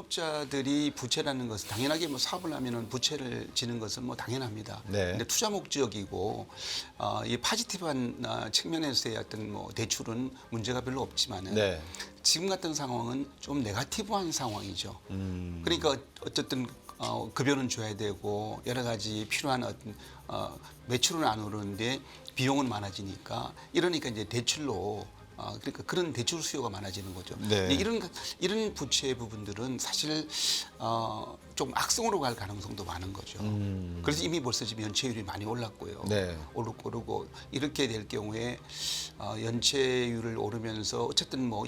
자영업자들이 부채라는 것은 당연하게 뭐 사업을 하면은 부채를 지는 것은 뭐 당연합니다. 네. 근데 투자 목적이고 이 포지티브한 측면에서의 어떤 뭐 대출은 문제가 별로 없지만은 네. 지금 같은 상황은 좀 네거티브한 상황이죠. 그러니까 어쨌든 급여는 줘야 되고 여러 가지 필요한 어떤 매출은 안 오르는데 비용은 많아지니까 이러니까 이제 대출로 그러니까 그런 대출 수요가 많아지는 거죠. 네. 근데 이런 부채 부분들은 사실 좀 악성으로 갈 가능성도 많은 거죠. 그래서 이미 벌써 지금 연체율이 많이 올랐고요. 네. 오르고 이렇게 될 경우에 연체율을 오르면서 어쨌든 뭐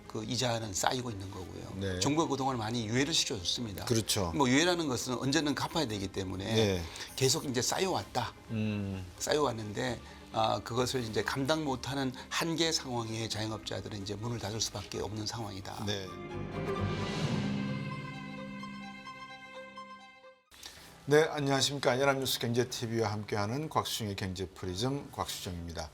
그 이자는 쌓이고 있는 거고요. 네. 정부가 그동안 많이 유예를 시켜줬습니다. 그렇죠. 뭐 유예라는 것은 언제는 갚아야 되기 때문에 네. 계속 이제 쌓여왔다. 쌓여왔는데 그것을 이제 감당 못하는 한계 상황에 자영업자들은 이제 문을 닫을 수밖에 없는 상황이다. 네. 네, 안녕하십니까. 연합뉴스 경제TV와 함께하는 곽수정의 경제프리즘 곽수정입니다.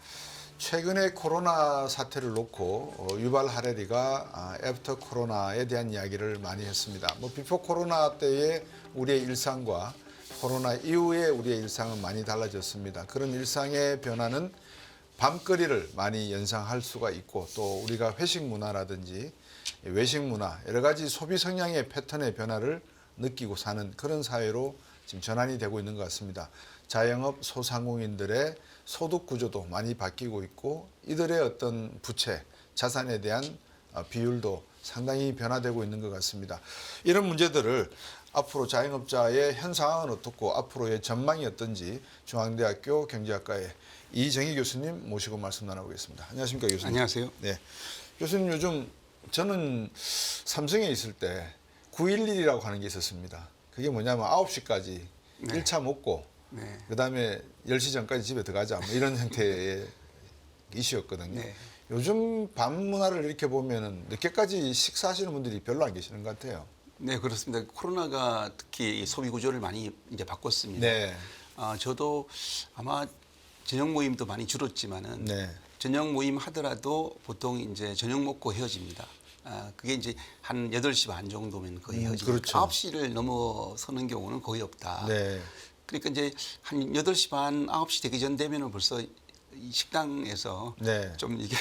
최근에 코로나 사태를 놓고 유발 하레리가 애프터 코로나에 대한 이야기를 많이 했습니다. 뭐 비포 코로나 때의 우리의 일상과 코로나 이후에 우리의 일상은 많이 달라졌습니다. 그런 일상의 변화는 밤거리를 많이 연상할 수가 있고 또 우리가 회식 문화라든지 외식 문화 여러 가지 소비 성향의 패턴의 변화를 느끼고 사는 그런 사회로 지금 전환이 되고 있는 것 같습니다. 자영업 소상공인들의 소득 구조도 많이 바뀌고 있고 이들의 어떤 부채, 자산에 대한 비율도 상당히 변화되고 있는 것 같습니다. 이런 문제들을 앞으로 자영업자의 현 상황은 어떻고 앞으로의 전망이 어떤지 중앙대학교 경제학과의 이정희 교수님 모시고 말씀 나눠보겠습니다. 안녕하십니까 교수님. 안녕하세요. 네, 교수님 요즘 저는 삼성에 있을 때 911이라고 하는 게 있었습니다. 그게 뭐냐면 9시까지 네. 1차 먹고 네. 그다음에 10시 전까지 집에 들어가자 뭐 이런 형태의 이슈였거든요. 네. 요즘 밤 문화를 이렇게 보면은 늦게까지 식사하시는 분들이 별로 안 계시는 것 같아요. 네, 그렇습니다. 코로나가 특히 이 소비 구조를 많이 이제 바꿨습니다. 네. 저도 아마 저녁 모임도 많이 줄었지만은 네. 저녁 모임 하더라도 보통 이제 저녁 먹고 헤어집니다. 그게 이제 한 8시 반 정도면 거의 헤어지고 그렇죠. 9시를 넘어서는 경우는 거의 없다. 네. 그러니까 이제 한 8시 반, 9시 되기 전 되면은 벌써 이 식당에서 네. 좀 이게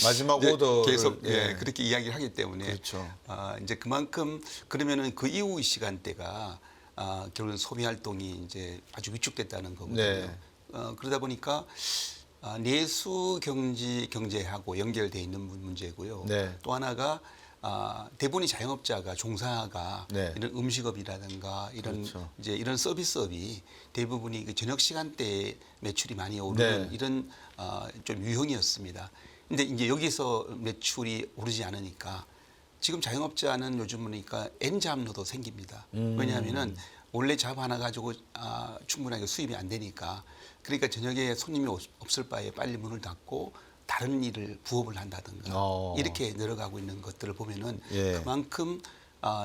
마지막 이제 오더를 계속 예. 그렇게 이야기를 하기 때문에 그렇죠. 이제 그만큼 그러면은 그 이후 이 시간대가 결국은 소비 활동이 이제 아주 위축됐다는 거거든요. 네. 그러다 보니까 내수 경제하고 연결돼 있는 문제고요. 네. 또 하나가 대부분이 자영업자가 종사가 네. 이런 음식업이라든가 이런 그렇죠. 이제 이런 서비스업이 대부분이 그 저녁 시간대에 매출이 많이 오르는 네. 이런 좀 유형이었습니다. 근데 이제 여기서 매출이 오르지 않으니까 지금 자영업자는 요즘 보니까 N잡로도 생깁니다. 왜냐하면은 원래 잡 하나 가지고 충분하게 수입이 안 되니까 그러니까 저녁에 손님이 없을 바에 빨리 문을 닫고 다른 일을 부업을 한다든가 이렇게 늘어가고 있는 것들을 보면은 예. 그만큼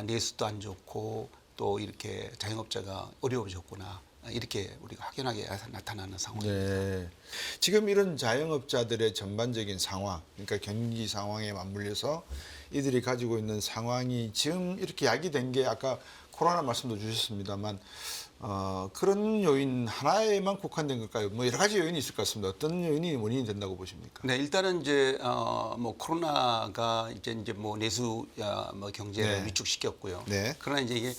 내수도 안 좋고 또 이렇게 자영업자가 어려워졌구나 이렇게 우리가 확연하게 나타나는 상황입니다. 네. 지금 이런 자영업자들의 전반적인 상황, 그러니까 경기 상황에 맞물려서 이들이 가지고 있는 상황이 지금 이렇게 야기된 게 아까 코로나 말씀도 주셨습니다만 그런 요인 하나에만 국한된 걸까요? 뭐 여러 가지 요인이 있을 것 같습니다. 어떤 요인이 원인이 된다고 보십니까? 네, 일단은 이제 뭐 코로나가 이제 뭐 내수 뭐 경제를 네. 위축시켰고요. 네. 그러나 이제 이게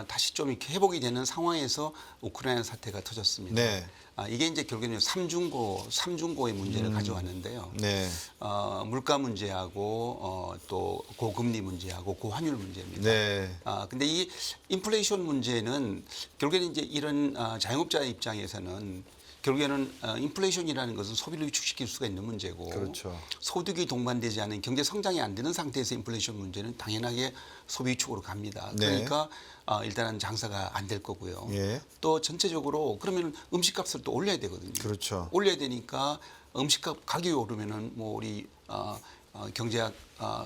다시 좀 이렇게 회복이 되는 상황에서 우크라이나 사태가 터졌습니다. 네. 이게 이제 결국에는 삼중고의 문제를 가져왔는데요. 네. 물가 문제하고 또 고금리 문제하고 고환율 문제입니다. 네. 근데 이 인플레이션 문제는 결국에는 이제 이런 자영업자 입장에서는 결국에는 인플레이션이라는 것은 소비를 위축시킬 수가 있는 문제고 그렇죠. 소득이 동반되지 않은 경제 성장이 안 되는 상태에서 인플레이션 문제는 당연하게 소비 위축으로 갑니다. 네. 그러니까 일단은 장사가 안 될 거고요. 예. 또 전체적으로 그러면 음식값을 또 올려야 되거든요. 그렇죠. 올려야 되니까 음식값 가격이 오르면은 뭐 우리 경제학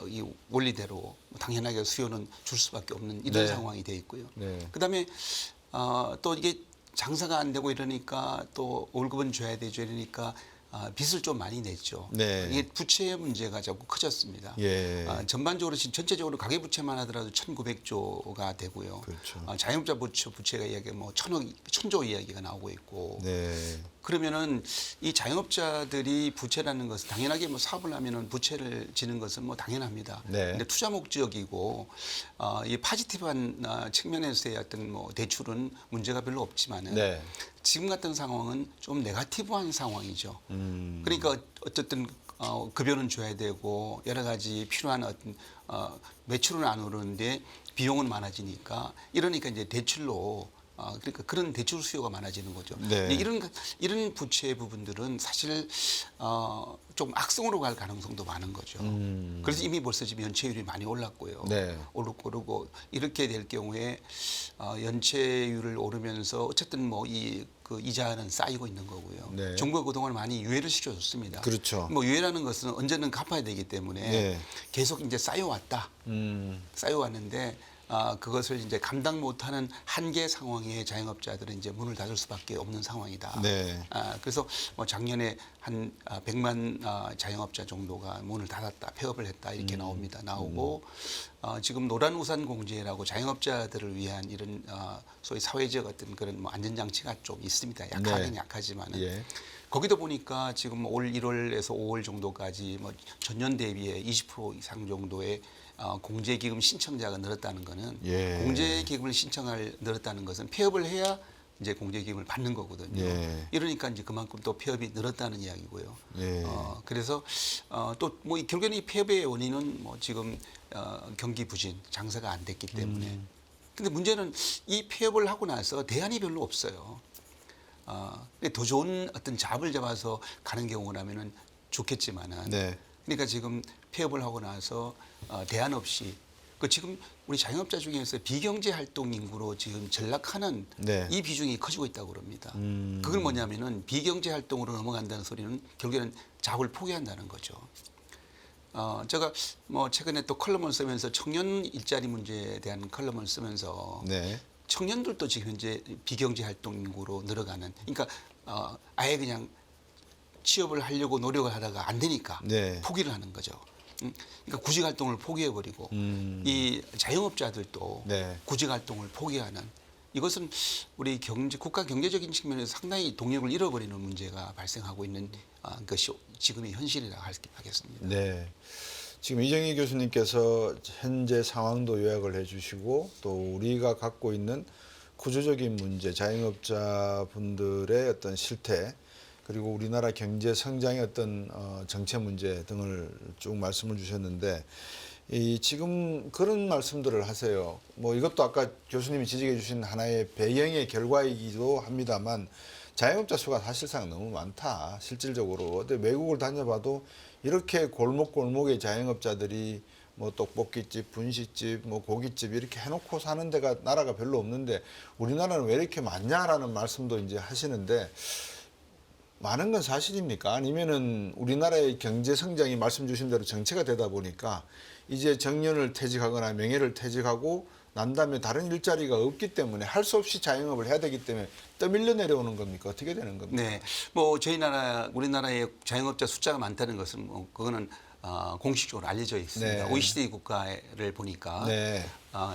이 원리대로 당연하게 수요는 줄 수밖에 없는 이런 네. 상황이 돼 있고요. 네. 그다음에 또 이게 장사가 안 되고 이러니까 또 월급은 줘야 되죠. 이러니까 빚을 좀 많이 냈죠. 네. 이게 부채 문제가 자꾸 커졌습니다. 예. 전반적으로 지금 전체적으로 가계부채만 하더라도 1,900조가 되고요. 그렇죠. 자영업자 부채가 이야기 뭐 1,000조 이야기가 나오고 있고. 네. 그러면은 이 자영업자들이 부채라는 것은 당연하게 뭐 사업을 하면은 부채를 지는 것은 뭐 당연합니다. 네. 근데 투자 목적이고 이 포지티브한 측면에서의 어떤 뭐 대출은 문제가 별로 없지만은 네. 지금 같은 상황은 좀 네거티브한 상황이죠. 음. 그러니까 어쨌든 급여는 줘야 되고 여러 가지 필요한 어떤 매출은 안 오르는데 비용은 많아지니까 이러니까 이제 대출로 그러니까 그런 대출 수요가 많아지는 거죠. 네. 근데 이런 부채 부분들은 사실 좀 악성으로 갈 가능성도 많은 거죠. 그래서 이미 벌써 지금 연체율이 많이 올랐고요. 네. 오르고 이렇게 될 경우에 연체율을 오르면서 어쨌든 뭐 그 이자는 쌓이고 있는 거고요. 네. 정부가 그동안 많이 유예를 시켜줬습니다. 그렇죠. 뭐 유예라는 것은 언제든 갚아야 되기 때문에 네. 계속 이제 쌓여왔다. 쌓여왔는데 그것을 이제 감당 못하는 한계 상황에 자영업자들은 이제 문을 닫을 수밖에 없는 상황이다. 네. 그래서 뭐 작년에 한 100만 자영업자 정도가 문을 닫았다, 폐업을 했다 이렇게 나오고 지금 노란우산 공제라고 자영업자들을 위한 이런 소위 사회적 어떤 그런 뭐 안전장치가 좀 있습니다. 약하긴 네. 약하지만은. 예. 거기도 보니까 지금 올 1월에서 5월 정도까지 뭐 전년 대비에 20% 이상 정도의 공제기금 신청자가 늘었다는 거는 예. 공제기금을 늘었다는 것은 폐업을 해야 이제 공제기금을 받는 거거든요. 예. 이러니까 이제 그만큼 또 폐업이 늘었다는 이야기고요. 예. 그래서 또 뭐 결국에는 이 폐업의 원인은 뭐 지금 경기 부진, 장사가 안 됐기 때문에. 근데 문제는 이 폐업을 하고 나서 대안이 별로 없어요. 근데 더 좋은 어떤 잡을 잡아서 가는 경우라면은 좋겠지만은. 네. 그러니까 지금 폐업을 하고 나서 대안 없이 지금 우리 자영업자 중에서 비경제 활동 인구로 지금 전락하는 네. 이 비중이 커지고 있다고 그럽니다. 그건 뭐냐면은 비경제 활동으로 넘어간다는 소리는 결국에는 잡을 포기한다는 거죠. 제가 뭐 최근에 또 컬럼을 쓰면서 청년 일자리 문제에 대한 컬럼을 쓰면서 네. 청년들도 지금 현재 비경제 활동 인구로 늘어가는, 그러니까 아예 그냥 취업을 하려고 노력을 하다가 안 되니까 네. 포기를 하는 거죠. 그러니까 구직 활동을 포기해버리고 이 자영업자들도 네. 구직 활동을 포기하는, 이것은 우리 국가 경제적인 측면에서 상당히 동력을 잃어버리는 문제가 발생하고 있는 것이 지금의 현실이라고 하겠습니다. 네. 지금 이정희 교수님께서 현재 상황도 요약을 해주시고 또 우리가 갖고 있는 구조적인 문제, 자영업자분들의 어떤 실태, 그리고 우리나라 경제 성장의 어떤 정체 문제 등을 쭉 말씀을 주셨는데, 지금 그런 말씀들을 하세요. 뭐 이것도 아까 교수님이 지적해 주신 하나의 배경의 결과이기도 합니다만, 자영업자 수가 사실상 너무 많다. 실질적으로. 근데 외국을 다녀봐도 이렇게 골목골목의 자영업자들이 뭐 떡볶이집, 분식집, 뭐 고깃집 이렇게 해놓고 사는 데가 나라가 별로 없는데 우리나라는 왜 이렇게 많냐라는 말씀도 이제 하시는데, 많은 건 사실입니까? 아니면은 우리나라의 경제 성장이 말씀 주신 대로 정체가 되다 보니까 이제 정년을 퇴직하거나 명예를 퇴직하고 난 다음에 다른 일자리가 없기 때문에 할 수 없이 자영업을 해야 되기 때문에 떠밀려 내려오는 겁니까? 어떻게 되는 겁니까? 네, 뭐 우리나라의 자영업자 숫자가 많다는 것은 뭐 그거는 공식적으로 알려져 있습니다. 네. OECD 국가를 보니까 네.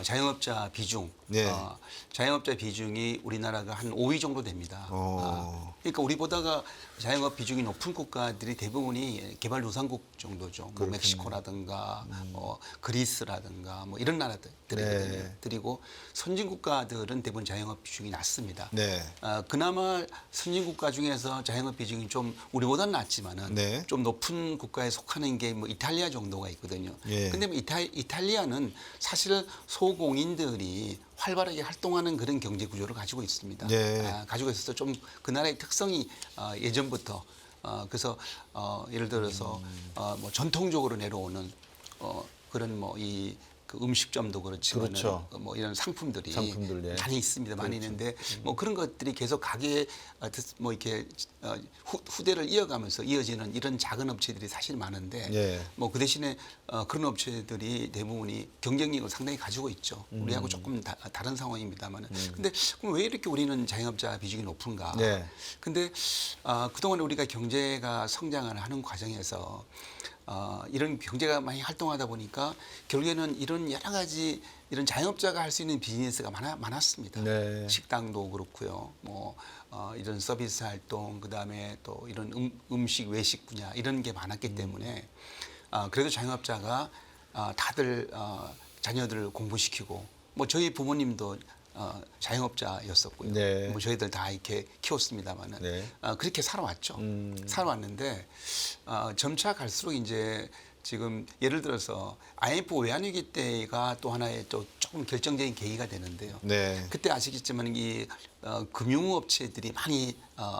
자영업자 비중, 네. 자영업자 비중이 우리나라가 한 5위 정도 됩니다. 그러니까 우리보다가 자영업 비중이 높은 국가들이 대부분이 개발도상국 정도죠. 뭐 멕시코라든가 뭐 그리스라든가 뭐 이런 나라들이거든요. 네. 그리고 선진 국가들은 대부분 자영업 비중이 낮습니다. 네. 그나마 선진 국가 중에서 자영업 비중이 좀 우리보다는 낮지만은 네. 좀 높은 국가에 속하는 게 뭐 이탈리아 정도가 있거든요. 예. 근데 뭐 이탈리아는 사실 소공인들이 활발하게 활동하는 그런 경제 구조를 가지고 있습니다. 네. 가지고 있어서 좀 그 나라의 특성이 예전부터 그래서 예를 들어서 뭐 전통적으로 내려오는 그런 뭐 이 그 음식점도 그렇지만 그렇죠. 뭐 이런 상품들이 상품들, 예. 많이 있습니다. 많이 그렇죠. 있는데 뭐 그런 것들이 계속 가게에 뭐 이렇게 후대를 이어가면서 이어지는 이런 작은 업체들이 사실 많은데 예. 뭐 그 대신에 그런 업체들이 대부분이 경쟁력을 상당히 가지고 있죠. 우리하고 조금 다른 상황입니다만은. 근데 그럼 왜 이렇게 우리는 자영업자 비중이 높은가? 네. 근데 그동안 우리가 경제가 성장을 하는 과정에서 이런 경제가 많이 활동하다 보니까 결국에는 이런 여러 가지 이런 자영업자가 할 수 있는 비즈니스가 많았습니다. 네. 식당도 그렇고요. 뭐 이런 서비스 활동, 그다음에 또 이런 음식 외식 분야 이런 게 많았기 때문에 그래도 자영업자가 다들 자녀들을 공부시키고 뭐 저희 부모님도 자영업자였었고요. 네. 뭐 저희들 다 이렇게 키웠습니다만은 네. 그렇게 살아왔죠. 살아왔는데 점차 갈수록 이제 지금 예를 들어서 IMF 외환위기 때가 또 하나의 또 조금 결정적인 계기가 되는데요. 네. 그때 아시겠지만 이 금융업체들이 많이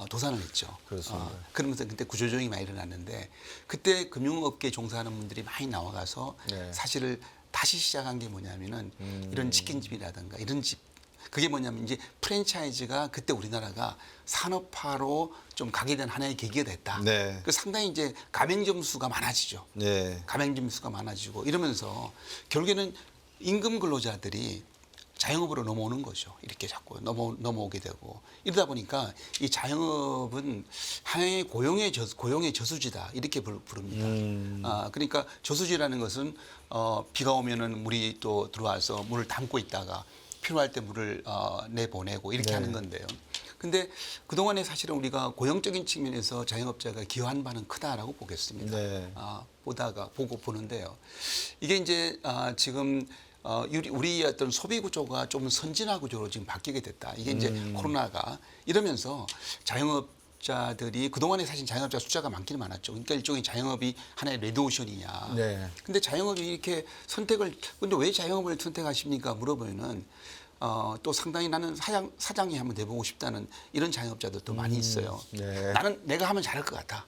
도산을 했죠. 그렇습니다. 그러면서 그때 구조조정이 많이 일어났는데 그때 금융업계 종사하는 분들이 많이 나와가서 네. 사실을 다시 시작한 게 뭐냐면은 이런 치킨집이라든가 이런 집 그게 뭐냐면 이제 프랜차이즈가 그때 우리나라가 산업화로 좀 가게 된 하나의 계기가 됐다. 네. 그 상당히 이제 가맹점 수가 많아지죠. 네. 가맹점 수가 많아지고 이러면서 결국에는 임금 근로자들이 자영업으로 넘어오는 거죠. 이렇게 자꾸 넘어오게 되고 이러다 보니까 이 자영업은 하나의 고용의 저수지다 이렇게 부릅니다. 그러니까 저수지라는 것은 비가 오면은 물이 또 들어와서 물을 담고 있다가 필요할 때 물을 내보내고 이렇게 네. 하는 건데요. 근데 그동안에 사실은 우리가 고용적인 측면에서 자영업자가 기여한 바는 크다라고 보겠습니다. 네. 보고 보는데요. 이게 이제 지금 우리 어떤 소비 구조가 좀 선진화 구조로 지금 바뀌게 됐다. 이게 이제 코로나가 이러면서 자영업자들이 그동안에 사실 자영업자 숫자가 많기는 많았죠. 그러니까 일종의 자영업이 하나의 레드오션이냐. 네. 근데 자영업이 이렇게 근데 왜 자영업을 선택하십니까? 물어보면은 또 상당히 나는 사장이 한번 돼보고 싶다는 이런 자영업자들도 많이 있어요. 네. 나는 내가 하면 잘할 것 같아.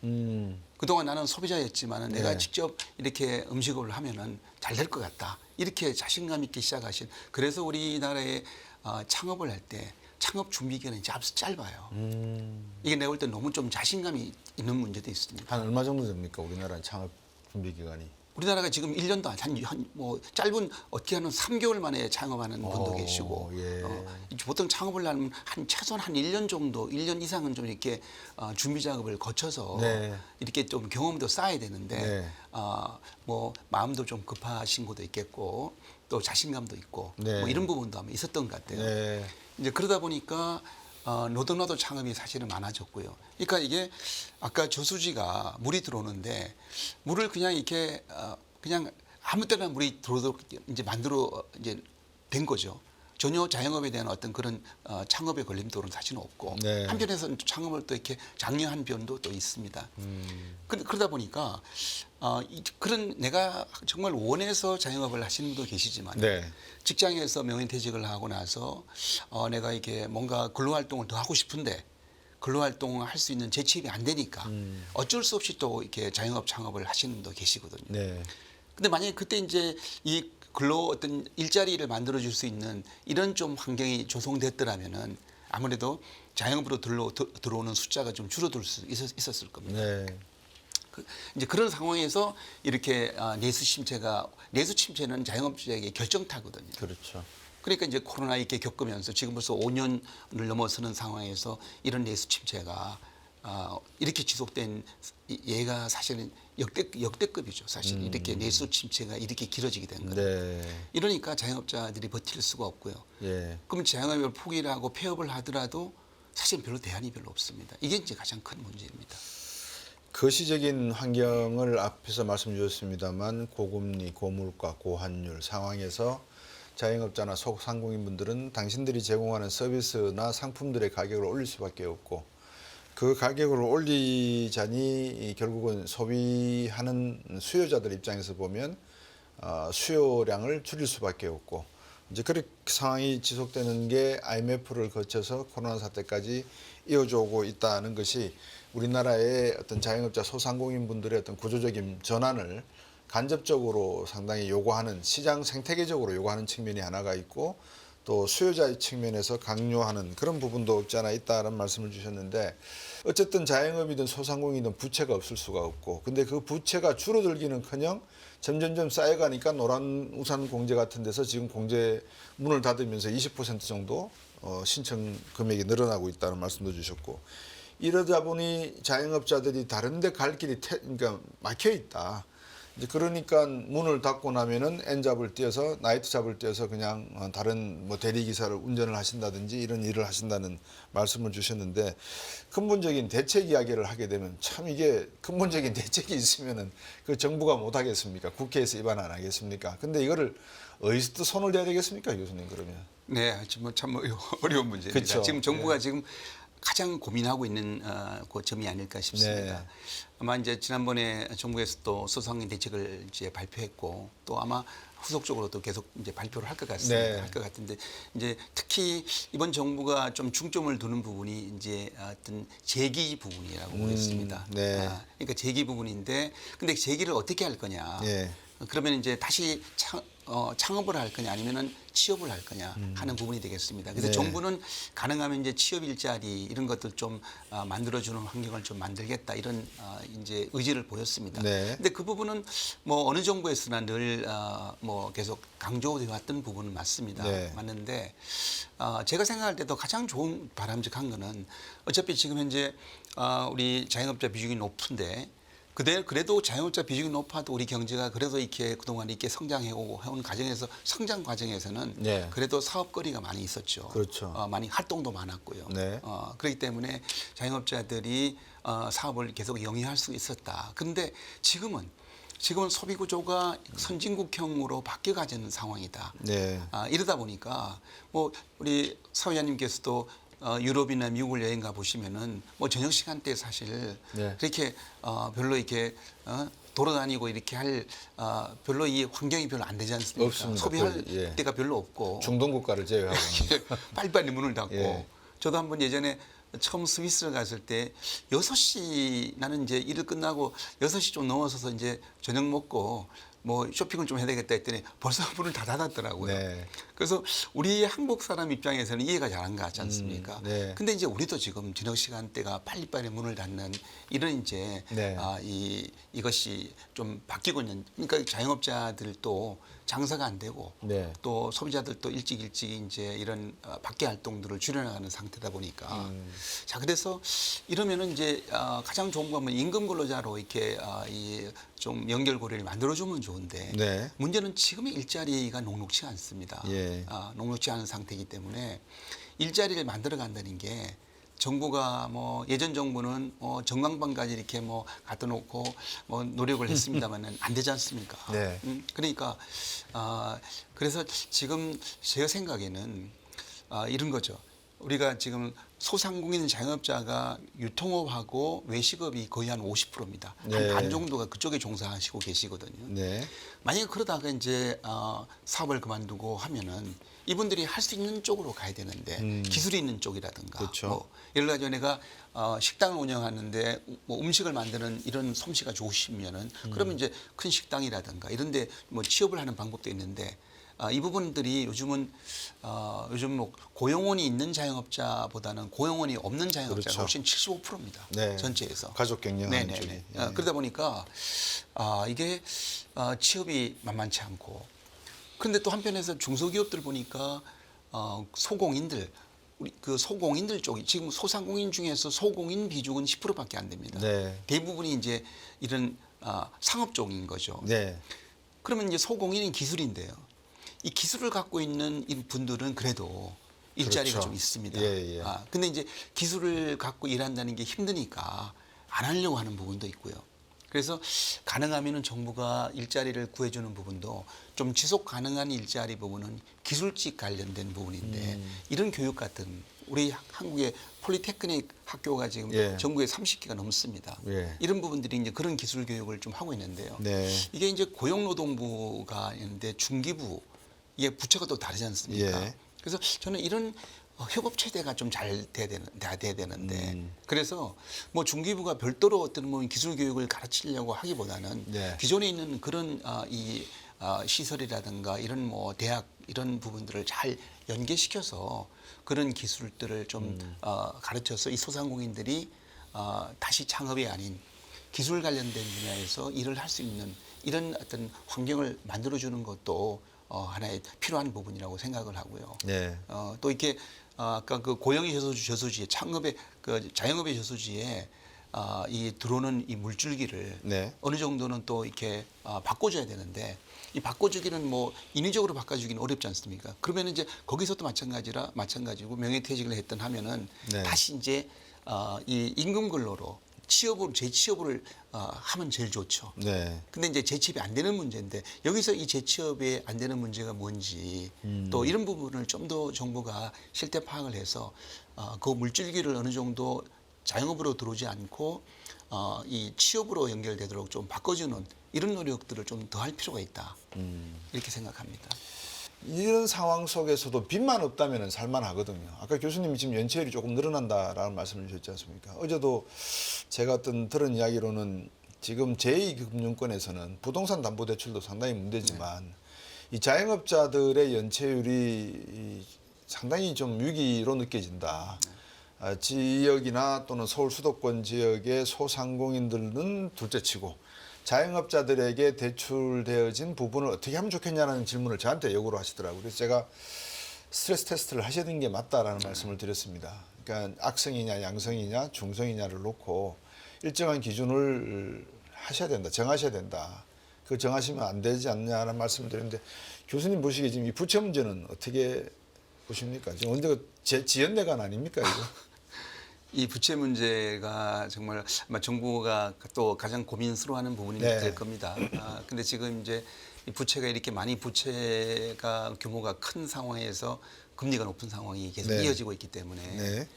그동안 나는 소비자였지만은 내가 네. 직접 이렇게 음식을 하면은 잘 될 것 같다. 이렇게 자신감 있게 시작하신. 그래서 우리나라에 창업을 할 때 창업 준비 기간이 아주 짧아요. 이게 내가 볼 때 너무 좀 자신감이 있는 문제도 있습니다. 한 얼마 정도 됩니까? 우리나라 창업 준비 기간이? 우리나라가 지금 1년도 뭐 짧은 어떻게 하는 3개월 만에 창업하는 분도 계시고 예. 보통 창업을 하면 최소한 한 1년 정도 1년 이상은 좀 이렇게 준비 작업을 거쳐서 네. 이렇게 좀 경험도 쌓아야 되는데 네. 뭐 마음도 좀 급하신 것도 있겠고 또 자신감도 있고 네. 뭐 이런 부분도 아마 있었던 것 같아요. 네. 이제 그러다 보니까 노동나도 창업이 사실은 많아졌고요. 그러니까 이게 아까 저수지가 물이 들어오는데 물을 그냥 이렇게 그냥 아무 때나 물이 들어오도록 이제 이제 된 거죠. 전혀 자영업에 대한 어떤 그런 창업의 걸림돌은 사실은 없고 네. 한편에서는 창업을 또 이렇게 장려한 면도 또 있습니다. 그러다 보니까 그런 내가 정말 원해서 자영업을 하시는 분도 계시지만 네. 직장에서 명예퇴직을 하고 나서 내가 이게 뭔가 근로활동을 더 하고 싶은데 근로활동을 할 수 있는 재취입이 안 되니까 어쩔 수 없이 또 이렇게 자영업 창업을 하시는 분도 계시거든요. 네. 근데 만약에 그때 이제 이 어떤 일자리를 만들어 줄 수 있는 이런 좀 환경이 조성됐더라면은 아무래도 자영업으로 들어오는 숫자가 좀 줄어들 수 있었을 겁니다. 네. 이제 그런 상황에서 이렇게 내수 침체는 자영업자에게 결정타거든요. 그렇죠. 그러니까 이제 코로나 이렇게 겪으면서 지금 벌써 5년을 넘어서는 상황에서 이런 내수 침체가 이렇게 지속된 얘가 사실은 역대급이죠. 사실 이렇게 내수 침체가 이렇게 길어지게 된 거예요. 네. 이러니까 자영업자들이 버틸 수가 없고요. 예. 그럼 자영업을 포기를 하고 폐업을 하더라도 사실 별로 대안이 별로 없습니다. 이게 이제 가장 큰 문제입니다. 거시적인 환경을 앞에서 말씀 주셨습니다만 고금리, 고물가, 고환율 상황에서 자영업자나 소상공인분들은 당신들이 제공하는 서비스나 상품들의 가격을 올릴 수밖에 없고 그 가격을 올리자니 결국은 소비하는 수요자들 입장에서 보면 수요량을 줄일 수밖에 없고 이제 그렇게 상황이 지속되는 게 IMF를 거쳐서 코로나 사태까지 이어져 오고 있다는 것이 우리나라의 어떤 자영업자 소상공인분들의 어떤 구조적인 전환을 간접적으로 상당히 요구하는 시장 생태계적으로 요구하는 측면이 하나가 있고 또 수요자의 측면에서 강요하는 그런 부분도 없지 않아 있다는 말씀을 주셨는데 어쨌든 자영업이든 소상공인이든 부채가 없을 수가 없고 근데 그 부채가 줄어들기는커녕 점점점 쌓여가니까 노란우산 공제 같은 데서 지금 공제 문을 닫으면서 20% 정도 신청 금액이 늘어나고 있다는 말씀도 주셨고 이러다 보니 자영업자들이 다른 데 갈 길이 그러니까 막혀 있다. 이제 그러니까 문을 닫고 나면은 N잡을 떼어서 나이트 잡을 떼어서 그냥 다른 뭐 대리기사를 운전을 하신다든지 이런 일을 하신다는 말씀을 주셨는데 근본적인 대책 이야기를 하게 되면 참 이게 근본적인 대책이 있으면은 그 정부가 못 하겠습니까? 국회에서 입안 안 하겠습니까? 근데 이거를 어디서 손을 대야 되겠습니까, 교수님 그러면? 네, 참 어려운 문제입니다. 그쵸. 지금 정부가 지금 가장 고민하고 있는 그 점이 아닐까 싶습니다. 네. 아마 이제 지난번에 정부에서 또 소상공인 대책을 이제 발표했고 또 아마 후속적으로도 계속 이제 발표를 할 것 같습니다. 네. 할 것 같은데 이제 특히 이번 정부가 좀 중점을 두는 부분이 이제 어떤 재기 부분이라고 보겠습니다. 네. 그러니까 재기 부분인데 근데 재기를 어떻게 할 거냐? 예. 그러면 이제 다시 창업을 할 거냐 아니면은 취업을 할 거냐 하는 부분이 되겠습니다. 그래서 네. 정부는 가능하면 이제 취업 일자리 이런 것들 좀 만들어주는 환경을 좀 만들겠다 이런 이제 의지를 보였습니다. 네. 근데 그 부분은 뭐 어느 정부에서나 늘 뭐 계속 강조되어 왔던 부분은 맞습니다. 네. 맞는데 제가 생각할 때도 가장 좋은 바람직한 거는 어차피 지금 현재 우리 자영업자 비중이 높은데 그래도 자영업자 비중이 높아도 우리 경제가 그래도 이렇게 그동안 이렇게 성장해오고 해온 과정에서 성장 과정에서는 네. 그래도 사업거리가 많이 있었죠. 그렇죠. 많이 활동도 많았고요. 네. 그렇기 때문에 자영업자들이 사업을 계속 영위할 수 있었다. 근데 지금은 소비 구조가 선진국형으로 바뀌어가는 상황이다. 네. 이러다 보니까 뭐 우리 사회자님께서도 유럽이나 미국을 여행 가 보시면은 뭐 저녁 시간대 사실 네. 그렇게 별로 이렇게 돌아다니고 이렇게 할 별로 이 환경이 별로 안 되지 않습니까? 없습니다. 소비할 예. 때가 별로 없고 중동 국가를 제외하고는 빨리빨리 문을 닫고 예. 저도 한번 예전에 처음 스위스를 갔을 때 6시 나는 이제 일을 끝나고 6시 좀 넘어서서 이제 저녁 먹고 뭐 쇼핑을 좀 해야 되겠다 했더니 벌써 문을 다 닫았더라고요. 네. 그래서 우리 한국 사람 입장에서는 이해가 잘 안 가지 않습니까? 네. 근데 이제 우리도 지금 저녁 시간대가 빨리빨리 문을 닫는 이런 이제 네. 이것이 좀 바뀌고 있는 그러니까 자영업자들도 장사가 안 되고 네. 또 소비자들도 일찍 이제 이런 밖에 활동들을 줄여나가는 상태다 보니까 자 그래서 이러면은 이제 가장 좋은 건 임금 근로자로 이렇게 좀 연결고리를 만들어주면 좋은데 네. 문제는 지금의 일자리가 녹록치 않습니다. 예. 녹록치 않은 상태이기 때문에 일자리를 만들어 간다는 게 정부가 뭐 예전 정부는 전광판까지 이렇게 뭐 갖다 놓고 뭐 노력을 했습니다만은 안 되지 않습니까? 네. 그러니까 그래서 지금 제가 생각에는 이런 거죠. 우리가 지금 소상공인 자영업자가 유통업하고 외식업이 거의 한 50%입니다. 네. 한 반 정도가 그쪽에 종사하시고 계시거든요. 네. 만약에 그러다가 이제 사업을 그만두고 하면은 이분들이 할 수 있는 쪽으로 가야 되는데 기술이 있는 쪽이라든가 그렇죠. 뭐 예를 들어 내가 식당을 운영하는데 뭐 음식을 만드는 이런 솜씨가 좋으시면은 그러면 이제 큰 식당이라든가 이런데 뭐 취업을 하는 방법도 있는데 이 부분들이 요즘 뭐 고용원이 있는 자영업자보다는 고용원이 없는 자영업자가 그렇죠. 훨씬 75%입니다. 네. 전체에서. 가족 경영하는 쪽이. 네네네. 예. 그러다 보니까 이게 취업이 만만치 않고 그런데 또 한편에서 중소기업들 보니까 소공인들 우리 그 소공인들 쪽이 지금 소상공인 중에서 소공인 비중은 10%밖에 안 됩니다. 네. 대부분이 이제 이런 상업 쪽인 거죠. 네. 그러면 이제 소공인은 기술인데요. 이 기술을 갖고 있는 이 분들은 그래도 일자리가 그렇죠. 좀 있습니다. 예, 예. 근데 이제 기술을 갖고 일한다는 게 힘드니까 안 하려고 하는 부분도 있고요. 그래서 가능하면은 정부가 일자리를 구해주는 부분도 좀 지속 가능한 일자리 부분은 기술직 관련된 부분인데 이런 교육 같은 우리 한국의 폴리테크닉 학교가 지금 예. 전국에 30개가 넘습니다. 예. 이런 부분들이 이제 그런 기술 교육을 좀 하고 있는데요. 네. 이게 이제 고용노동부가 있는데 중기부 이게 부처가 또 다르지 않습니까? 예. 그래서 저는 이런 협업 체계가 좀 잘 돼야 되는데 그래서 뭐 중기부가 별도로 어떤 뭐 기술 교육을 가르치려고 하기보다는 네. 기존에 있는 그런 시설이라든가 이런 뭐 대학 이런 부분들을 잘 연계시켜서 그런 기술들을 좀 가르쳐서 이 소상공인들이 다시 창업이 아닌 기술 관련된 분야에서 일을 할 수 있는 이런 어떤 환경을 만들어주는 것도 하나의 필요한 부분이라고 생각을 하고요. 네. 또 이렇게 아까 그 고용의 저수지에 창업의 그 자영업의 저수지에 이 들어오는 이 물줄기를 네. 어느 정도는 또 이렇게 바꿔줘야 되는데 이 바꿔주기는 뭐 인위적으로 바꿔주기는 어렵지 않습니까? 그러면 이제 거기서도 마찬가지고 명예퇴직을 했던 하면은 네. 다시 이제 이 임금 근로로 재취업을 하면 제일 좋죠. 네. 근데 이제 재취업이 안 되는 문제인데 여기서 이 재취업이 안 되는 문제가 뭔지 또 이런 부분을 좀 더 정부가 실태 파악을 해서 그 물줄기를 어느 정도 자영업으로 들어오지 않고 이 취업으로 연결되도록 좀 바꿔주는 이런 노력들을 좀 더 할 필요가 있다. 이렇게 생각합니다. 이런 상황 속에서도 빚만 없다면 살만하거든요. 아까 교수님이 지금 연체율이 조금 늘어난다라는 말씀을 주셨지 않습니까? 어제도 제가 어떤 들은 이야기로는 지금 제2금융권에서는 부동산 담보대출도 상당히 문제지만 이 자영업자들의 연체율이 상당히 좀 위기로 느껴진다. 지역이나 또는 서울 수도권 지역의 소상공인들은 둘째치고 자영업자들에게 대출되어진 부분을 어떻게 하면 좋겠냐는 질문을 저한테 요구를 하시더라고요. 그래서 제가 스트레스 테스트를 하셔야 되는 게 맞다라는 말씀을 드렸습니다. 그러니까 악성이냐 양성이냐 중성이냐를 놓고 일정한 기준을 하셔야 된다. 정하셔야 된다. 그 정하시면 안 되지 않냐는 말씀을 드렸는데 교수님 보시기에 지금 이 부채 문제는 어떻게 보십니까? 지금 언제가 지연내관 아닙니까 이거? 이 부채 문제가 정말 아마 정부가 또 가장 고민스러워하는 부분이 네. 될 겁니다. 근데 지금 이제 이 부채가 이렇게 많이 부채가 규모가 큰 상황에서 금리가 높은 상황이 계속 네. 이어지고 있기 때문에 네.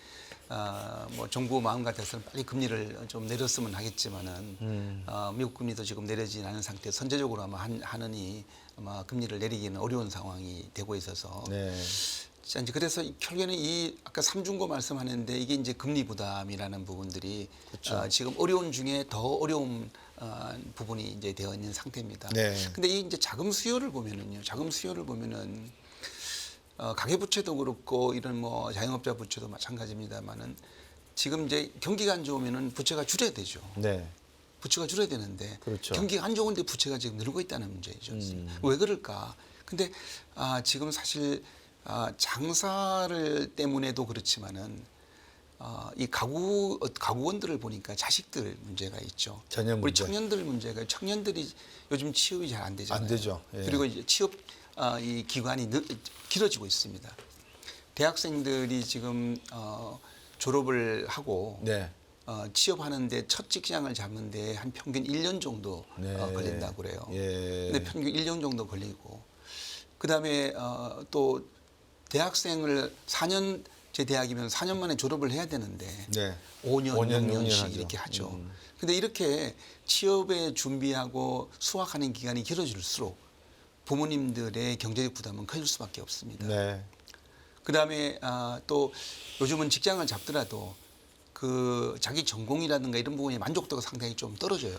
뭐 정부 마음 같아서는 빨리 금리를 좀 내렸으면 하겠지만은 미국 금리도 지금 내려지지 않은 상태 선제적으로 아마 하느니 아마 금리를 내리기는 어려운 상황이 되고 있어서 네. 자, 이제 그래서 결국에는 이 아까 삼중고 말씀하는데 이게 이제 금리 부담이라는 부분들이 지금 어려운 중에 더 어려운 부분이 이제 되어 있는 상태입니다. 네. 근데 이 이제 자금 수요를 보면은요. 자금 수요를 보면은 가계 부채도 그렇고 이런 뭐 자영업자 부채도 마찬가지입니다만은 지금 이제 경기가 안 좋으면은 부채가 줄여야 되죠. 네. 부채가 줄여야 되는데 그렇죠. 경기가 안 좋은데 부채가 지금 늘고 있다는 문제죠. 왜 그럴까? 근데 지금 사실 장사를 때문에도 그렇지만은 이 가구원들을 보니까 자식들 문제가 있죠. 자녀 우리 문제. 청년들 문제가 청년들이 요즘 취업이 잘 안 되잖아요. 안 되죠. 예. 그리고 이제 취업 이 기간이 길어지고 있습니다. 대학생들이 지금 졸업을 하고 네. 취업하는데 첫 직장을 잡는데 한 평균 1년 정도 네. 걸린다고 그래요. 예. 근데 평균 1년 정도 걸리고 그다음에 또 대학생을 4년 제 대학이면 4년 만에 졸업을 해야 되는데 네. 5년, 5년, 6년씩 6년 이렇게 하죠. 하죠. 근데 이렇게 취업에 준비하고 수학하는 기간이 길어질수록 부모님들의 경제적 부담은 커질 수밖에 없습니다. 네. 그다음에 또 요즘은 직장을 잡더라도 그 자기 전공이라든가 이런 부분에 만족도가 상당히 좀 떨어져요.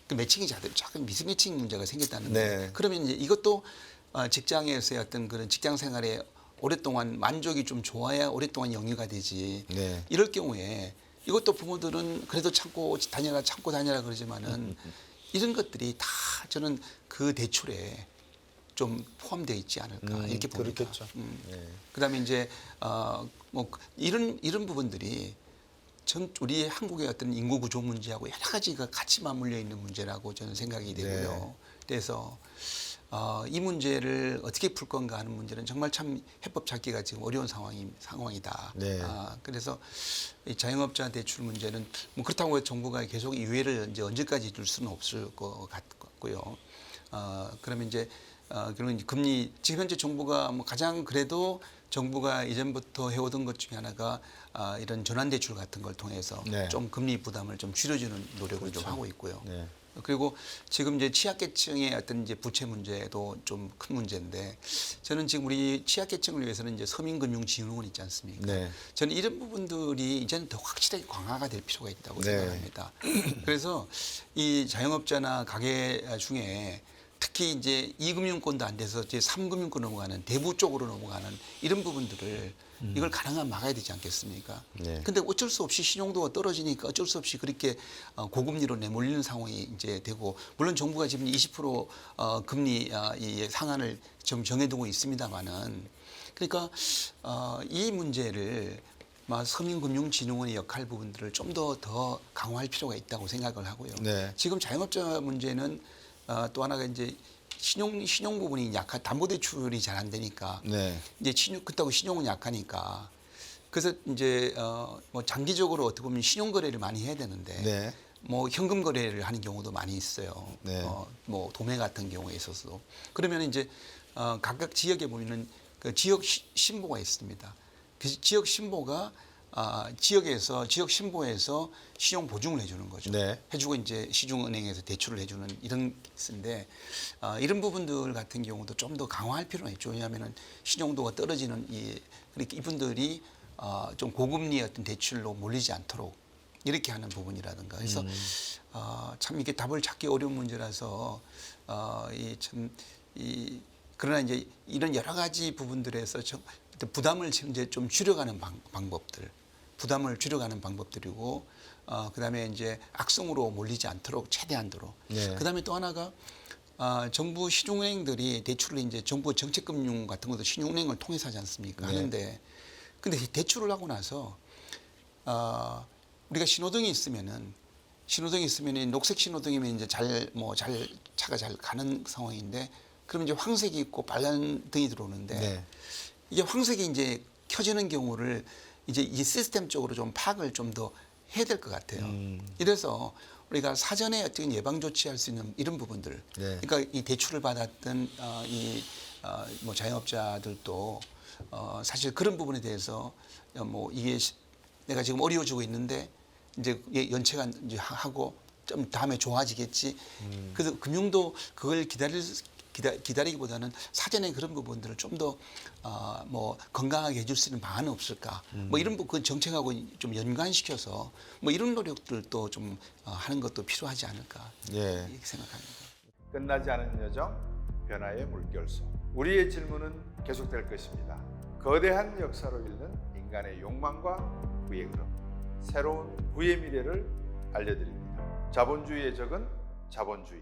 그 매칭이 작은 미스매칭 문제가 생겼다는 거예요. 네. 그러면 이제 이것도 직장에서의 어떤 그런 직장 생활에 오랫동안 만족이 좀 좋아야 오랫동안 영위가 되지. 네. 이럴 경우에 이것도 부모들은 그래도 참고 다녀라 그러지만은 이런 것들이 다 저는 그 대출에 좀 포함되어 있지 않을까 이렇게 봅니다. 그렇겠죠. 네. 그다음에 이제 뭐 이런 부분들이 우리 한국의 어떤 인구 구조 문제하고 여러 가지가 같이 맞물려 있는 문제라고 저는 생각이 되고요. 네. 그래서 이 문제를 어떻게 풀 건가 하는 문제는 정말 참 해법 찾기가 지금 어려운 상황이다. 네. 그래서 이 자영업자 대출 문제는 뭐 그렇다고 해서 정부가 계속 유예를 이제 언제까지 줄 수는 없을 것 같고요. 그러면 이제 그런 금리 지금 현재 정부가 뭐 가장 그래도 정부가 이전부터 해오던 것 중에 하나가 이런 전환대출 같은 걸 통해서 네. 좀 금리 부담을 좀 줄여주는 노력을 좀 하고 있고요. 네. 그리고 지금 이제 취약계층의 어떤 이제 부채 문제도 좀 큰 문제인데 저는 지금 우리 취약계층을 위해서는 이제 서민금융진흥원 있지 않습니까? 네. 저는 이런 부분들이 이제는 더 확실하게 강화가 될 필요가 있다고 네. 생각합니다. 그래서 이 자영업자나 가게 중에 특히 이제 2금융권도 안 돼서 이제 3금융권 넘어가는 대부 쪽으로 넘어가는 이런 부분들을 이걸 가능하면 막아야 되지 않겠습니까? 네. 근데 어쩔 수 없이 신용도가 떨어지니까 어쩔 수 없이 그렇게 고금리로 내몰리는 상황이 이제 되고 물론 정부가 지금 20% 금리 이 상한을 좀 정해두고 있습니다만은 그러니까 이 문제를 서민금융진흥원의 역할 부분들을 좀 더 강화할 필요가 있다고 생각을 하고요. 네. 지금 자영업자 문제는 또 하나가 이제 신용 부분이 약한 담보대출이 잘 안 되니까 네. 이제 그렇다고 신용은 약하니까 그래서 이제 뭐 장기적으로 어떻게 보면 신용 거래를 많이 해야 되는데 네. 뭐 현금 거래를 하는 경우도 많이 있어요. 네. 뭐 도매 같은 경우에 있어서도 그러면 이제 각각 지역에 보면은 그 지역 신보가 있습니다. 그 지역 신보가 지역 신보에서 신용 보증을 해주는 거죠. 네. 해주고 이제 시중은행에서 대출을 해주는 이런 케이스인데 이런 부분들 같은 경우도 좀 더 강화할 필요가 있죠. 왜냐하면은 신용도가 떨어지는 그러니까 이분들이 좀 고금리 어떤 대출로 몰리지 않도록 이렇게 하는 부분이라든가. 그래서 참 이게 답을 찾기 어려운 문제라서 그러나 이제 이런 여러 가지 부분들에서 부담을 이제 좀 줄여가는 방법들. 부담을 줄여가는 방법들이고 그다음에 이제 악성으로 몰리지 않도록 최대한도로. 네. 그다음에 또 하나가 정부 시중은행들이 대출을 이제 정부 정책금융 같은 것도 신용은행을 통해서 하지 않습니까? 네. 하는데 근데 대출을 하고 나서 우리가 신호등이 있으면은 녹색 신호등이면 이제 차가 잘 가는 상황인데 그러면 이제 황색이 있고 빨간 등이 들어오는데 네. 이게 황색이 이제 켜지는 경우를 이제 이 시스템적으로 좀 파악을 좀 더 해야 될 것 같아요. 이래서 우리가 사전에 어떤 예방 조치할 수 있는 이런 부분들. 네. 그러니까 이 대출을 받았던 뭐 자영업자들도 사실 그런 부분에 대해서 뭐 이게 내가 지금 어려워지고 있는데 이제 연체가 이제 하고 좀 다음에 좋아지겠지. 그래서 금융도 그걸 기다리기보다는 사전에 그런 부분들을 좀 더 뭐 건강하게 해줄 수 있는 방안은 없을까? 뭐 이런 그 정책하고 좀 연관시켜서 뭐 이런 노력들도 좀 하는 것도 필요하지 않을까 예. 이렇게 생각합니다. 끝나지 않은 여정, 변화의 물결소. 우리의 질문은 계속될 것입니다. 거대한 역사로 읽는 인간의 욕망과 부의 흐름. 새로운 부의 미래를 알려드립니다. 자본주의의 적은 자본주의.